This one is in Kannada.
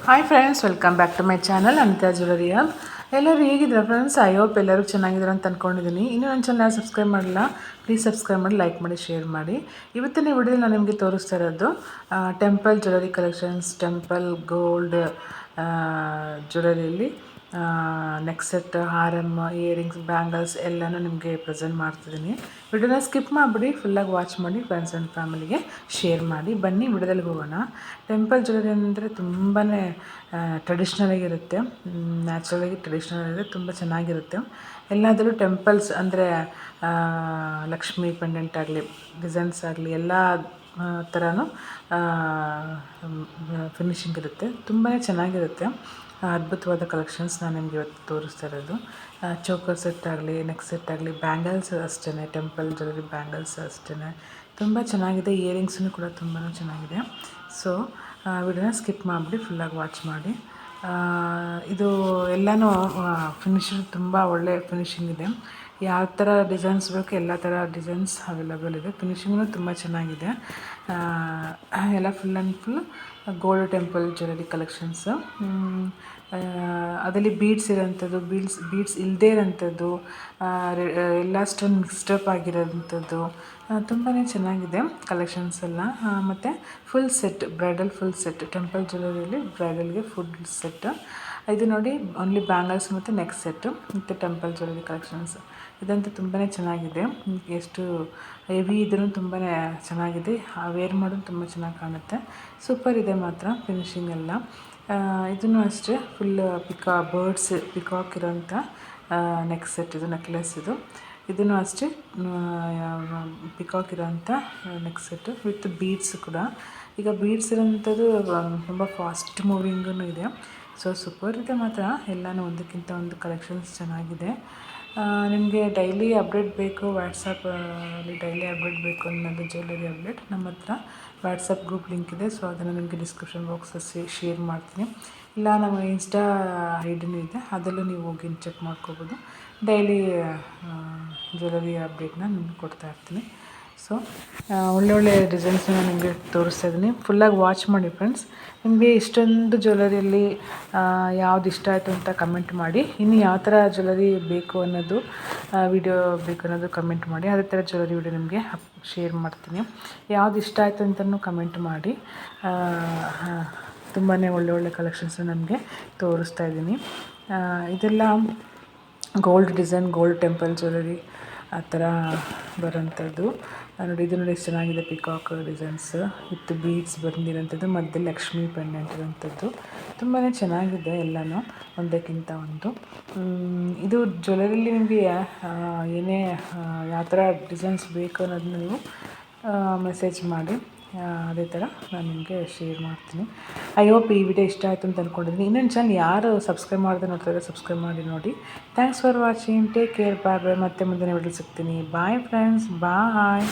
Hi friends, welcome back to my channel Anita jewellery hub. ಎಲ್ಲರೂ ಹೇಗಿದ್ದಾರೆ ಫ್ರೆಂಡ್ಸ್? ಐ ಹೋಪ್ ಎಲ್ಲರೂ ಚೆನ್ನಾಗಿದ್ದಾರೆ ಅಂತ ಅಂದ್ಕೊಂಡಿದ್ದೀನಿ. ಇನ್ನೂ ನನ್ನ ಚಾನಲ್ ಸಬ್ಸ್ಕ್ರೈಬ್ ಮಾಡಿಲ್ಲ, ಪ್ಲೀಸ್ ಸಬ್ಸ್ಕ್ರೈಬ್ ಮಾಡಿ, ಲೈಕ್ ಮಾಡಿ, ಶೇರ್ ಮಾಡಿ. ಇವತ್ತಿನ ವಿಡಿಯೋದಲ್ಲಿ ನಾನು ನಿಮಗೆ ತೋರಿಸ್ತಾ ಇರೋದು temple jewellery collections, temple gold ಜ್ಯುವೆಲರಿಯಲ್ಲಿ ನೆಕ್ ಸೆಟ್, ಹಾರಮ್, ಇಯರಿಂಗ್ಸ್, ಬ್ಯಾಂಗಲ್ಸ್ ಎಲ್ಲನೂ ನಿಮಗೆ ಪ್ರೆಸೆಂಟ್ ಮಾಡ್ತಿದ್ದೀನಿ. ವಿಡಿಯೋನ ಸ್ಕಿಪ್ ಮಾಡಿಬಿಡಿ, ಫುಲ್ಲಾಗಿ ವಾಚ್ ಮಾಡಿ, ಫ್ರೆಂಡ್ಸ್ ಆ್ಯಂಡ್ ಫ್ಯಾಮಿಲಿಗೆ ಶೇರ್ ಮಾಡಿ. ಬನ್ನಿ ವಿಡಿಯೋದಲ್ಲಿ ಹೋಗೋಣ. ಟೆಂಪಲ್ ಜ್ಯುವೆಲರಿ ಅಂದರೆ ತುಂಬಾ ಟ್ರೆಡಿಷ್ನಲಾಗಿರುತ್ತೆ, ನ್ಯಾಚುರಲಾಗಿ ಟ್ರೆಡಿಷ್ನಲ್ ಆಗಿದೆ, ತುಂಬ ಚೆನ್ನಾಗಿರುತ್ತೆ. ಎಲ್ಲಾದರೂ ಟೆಂಪಲ್ಸ್ ಅಂದರೆ ಲಕ್ಷ್ಮಿ ಪೆಂಡೆಂಟ್ ಆಗಲಿ, ಡಿಸೈನ್ಸ್ ಆಗಲಿ, ಎಲ್ಲ ಥರನೂ ಫಿನಿಶಿಂಗ್ ಇರುತ್ತೆ, ತುಂಬಾ ಚೆನ್ನಾಗಿರುತ್ತೆ. ಅದ್ಭುತವಾದ ಕಲೆಕ್ಷನ್ಸ್ ನಾನು ನಿಮಗೆ ಇವತ್ತು ತೋರಿಸ್ತಾ ಇರೋದು. ಚೋಕರ್ ಸೆಟ್ ಆಗಲಿ, ನೆಕ್ ಸೆಟ್ ಆಗಲಿ, ಬ್ಯಾಂಗಲ್ಸ್ ಅಷ್ಟೇ, ಟೆಂಪಲ್ ಜ್ಯುವೆಲರಿ ಬ್ಯಾಂಗಲ್ಸ್ ಅಷ್ಟೇ ತುಂಬ ಚೆನ್ನಾಗಿದೆ. ಇಯರಿಂಗ್ಸೂ ಕೂಡ ತುಂಬಾ ಚೆನ್ನಾಗಿದೆ. ಸೊ ವಿಡಿಯೋನ ಸ್ಕಿಪ್ ಮಾಡಿಬಿಡಿ, ಫುಲ್ಲಾಗಿ ವಾಚ್ ಮಾಡಿ. ಇದು ಎಲ್ಲನೂ ಫಿನಿಶಿಂಗ್ ತುಂಬ ಒಳ್ಳೆ ಫಿನಿಶಿಂಗ್ ಇದೆ. ಯಾವ ಥರ ಡಿಸೈನ್ಸ್ ಬೇಕು ಎಲ್ಲ ಥರ ಡಿಸೈನ್ಸ್ ಅವೈಲಬಲ್ ಇದೆ. ಫಿನಿಶಿಂಗೂ ತುಂಬ ಚೆನ್ನಾಗಿದೆ. ಎಲ್ಲ full and full gold temple jewellery collections. ಅದರಲ್ಲಿ ಬೀಡ್ಸ್ ಇರೋಂಥದ್ದು, ಬೀಡ್ಸ್ ಇಲ್ಲದೇ ಇರೋಂಥದ್ದು, ಎಲ್ಲ ಸ್ಟೋನ್ ಮಿಕ್ಸ್ಡಪ್ ಆಗಿರೋಂಥದ್ದು ತುಂಬಾ ಚೆನ್ನಾಗಿದೆ ಕಲೆಕ್ಷನ್ಸ್ ಎಲ್ಲ. ಮತ್ತು full set, bridal full set, temple ಜ್ಯುವೆಲರಿಯಲ್ಲಿ ಬ್ರೈಡಲ್ಗೆ ಫುಲ್ ಸೆಟ್. ಇದು ನೋಡಿ, ಓನ್ಲಿ ಬ್ಯಾಂಗಲ್ಸ್ ಮತ್ತು ನೆಕ್ ಸೆಟ್ಟು ಮತ್ತು ಟೆಂಪಲ್ ಜ್ಯುವೆಲರಿ ಕಲೆಕ್ಷನ್ಸ್. ಇದಂತೂ ತುಂಬಾ ಚೆನ್ನಾಗಿದೆ. ಎಷ್ಟು ಹೆವಿ ಇದ್ರೂ ತುಂಬಾ ಚೆನ್ನಾಗಿದೆ. ವೇರ್ ಮಾಡೋದು ತುಂಬ ಚೆನ್ನಾಗಿ ಕಾಣುತ್ತೆ. ಸೂಪರ್ ಇದೆ ಮಾತ್ರ ಫಿನಿಶಿಂಗ್ ಎಲ್ಲ. ಇದನ್ನು ಅಷ್ಟೇ ಫುಲ್ ಬರ್ಡ್ಸ್ ಪಿಕಾಕ್ ಇರೋಂಥ ನೆಕ್ ಸೆಟ್, ಇದು ನೆಕ್ಲೆಸ್ ಇದು. ಇದನ್ನು ಅಷ್ಟೇ ಪಿಕಾಕ್ ಇರೋಂಥ ನೆಕ್ ಸೆಟ್ಟು ವಿತ್ ಬೀಡ್ಸ್ ಕೂಡ. ಈಗ ಬೀಡ್ಸ್ ಇರೋಂಥದ್ದು ತುಂಬ ಫಾಸ್ಟ್ ಮೂವಿಂಗೂ ಇದೆ. ಸೊ ಸೂಪರ್ ಇದೆ ಮಾತ್ರ. ಎಲ್ಲನೂ ಒಂದಕ್ಕಿಂತ ಒಂದು ಕಲೆಕ್ಷನ್ಸ್ ಚೆನ್ನಾಗಿದೆ. ನಿಮಗೆ ಡೈಲಿ ಅಪ್ಡೇಟ್ ಬೇಕು, ವಾಟ್ಸಪ್ಪಲ್ಲಿ ಡೈಲಿ ಅಪ್ಡೇಟ್ ಬೇಕು ಅನ್ನೋದು ಜ್ಯುವೆಲರಿ ಅಪ್ಡೇಟ್, ನಮ್ಮ ಹತ್ರ ವಾಟ್ಸಪ್ ಗ್ರೂಪ್ ಲಿಂಕ್ ಇದೆ. ಸೊ ಅದನ್ನು ನಿಮಗೆ ಡಿಸ್ಕ್ರಿಪ್ಷನ್ ಬಾಕ್ಸಲ್ಲಿ ಶೇರ್ ಮಾಡ್ತೀನಿ. ಇಲ್ಲ ನಮ್ಮ ಇನ್ಸ್ಟಾ ಐಡಿನೂ ಇದೆ, ಅದರಲ್ಲೂ ನೀವು ಹೋಗಿ ಚೆಕ್ ಮಾಡ್ಕೋಬೋದು. ಡೈಲಿ ಜ್ಯುವೆಲರಿ ಅಪ್ಡೇಟ್ನ ನಿಮ್ಗೆ ಕೊಡ್ತಾಯಿರ್ತೀನಿ. ಸೊ ಒಳ್ಳೊಳ್ಳೆ ಡಿಸೈನ್ಸನ್ನ ನಿಮಗೆ ತೋರಿಸ್ತಾ ಇದ್ದೀನಿ. ಫುಲ್ಲಾಗಿ ವಾಚ್ ಮಾಡಿ ಫ್ರೆಂಡ್ಸ್. ನಿಮಗೆ ಇಷ್ಟೊಂದು ಜ್ಯುವೆಲರಿಯಲ್ಲಿ ಯಾವ್ದು ಇಷ್ಟ ಆಯಿತು ಅಂತ ಕಮೆಂಟ್ ಮಾಡಿ. ಇನ್ನು ಯಾವ ಥರ ಜ್ಯುವೆಲರಿ ಬೇಕು ಅನ್ನೋದು ವಿಡಿಯೋ ಬೇಕು ಅನ್ನೋದು ಕಮೆಂಟ್ ಮಾಡಿ. ಅದೇ ಥರ ಜ್ಯುವೆಲರಿ ವಿಡಿಯೋ ನಿಮಗೆ ಶೇರ್ ಮಾಡ್ತೀನಿ. ಯಾವ್ದು ಇಷ್ಟ ಆಯಿತು ಅಂತಲೂ ಕಮೆಂಟ್ ಮಾಡಿ. ತುಂಬಾ ಒಳ್ಳೊಳ್ಳೆ ಕಲೆಕ್ಷನ್ಸ್ನ ನಮಗೆ ತೋರಿಸ್ತಾ ಇದ್ದೀನಿ. ಇದೆಲ್ಲ gold design, gold temple jewellery ಆ ಥರ ಬರೋಂಥದ್ದು ನೋಡಿ. ಇದು ನೋಡಿ ಎಷ್ಟು ಚೆನ್ನಾಗಿದೆ, ಪಿಕಾಕ್ ಡಿಸೈನ್ಸ್ ವಿತ್ ಬೀಡ್ಸ್ ಬಂದಿರೋಂಥದ್ದು, ಮಧ್ಯೆ ಲಕ್ಷ್ಮಿ ಪೆಂಡೆಂಟ್ ಇರೋಂಥದ್ದು ತುಂಬಾ ಚೆನ್ನಾಗಿದೆ. ಎಲ್ಲನೂ ಒಂದಕ್ಕಿಂತ ಒಂದು. ಇದು ಜ್ಯುವೆಲರಿಲಿ ನಿಮಗೆ ಏನೇ ಯಾವ ಥರ ಡಿಸೈನ್ಸ್ ಬೇಕು ಅನ್ನೋದನ್ನ ನೀವು ಮೆಸೇಜ್ ಮಾಡಿ. ಅದೇ ಥರ ನಾನು ನಿಮಗೆ ಶೇರ್ ಮಾಡ್ತೀನಿ. ಐ ಹೋಪ್ ಈ ವಿಡಿಯೋ ಇಷ್ಟ ಆಯಿತು ಅಂತ ಅಂದ್ಕೊಂಡಿದ್ದೀನಿ. ಇನ್ನೊಂದು ಚಾನಲ್ ಯಾರು ಸಬ್ಸ್ಕ್ರೈಬ್ ಮಾಡಿದ್ರೆ ನೋಡ್ತಾರೆ, ಸಬ್ಸ್ಕ್ರೈಬ್ ಮಾಡಿ ನೋಡಿ. Thanks for watching. Take care. Bye bye. ಮತ್ತೆ ಮುಂದಿನ ವಿಡಿಯೋ ಸಿಗ್ತೀನಿ. ಬಾಯ್ ಫ್ರೆಂಡ್ಸ್, ಬಾಯ್.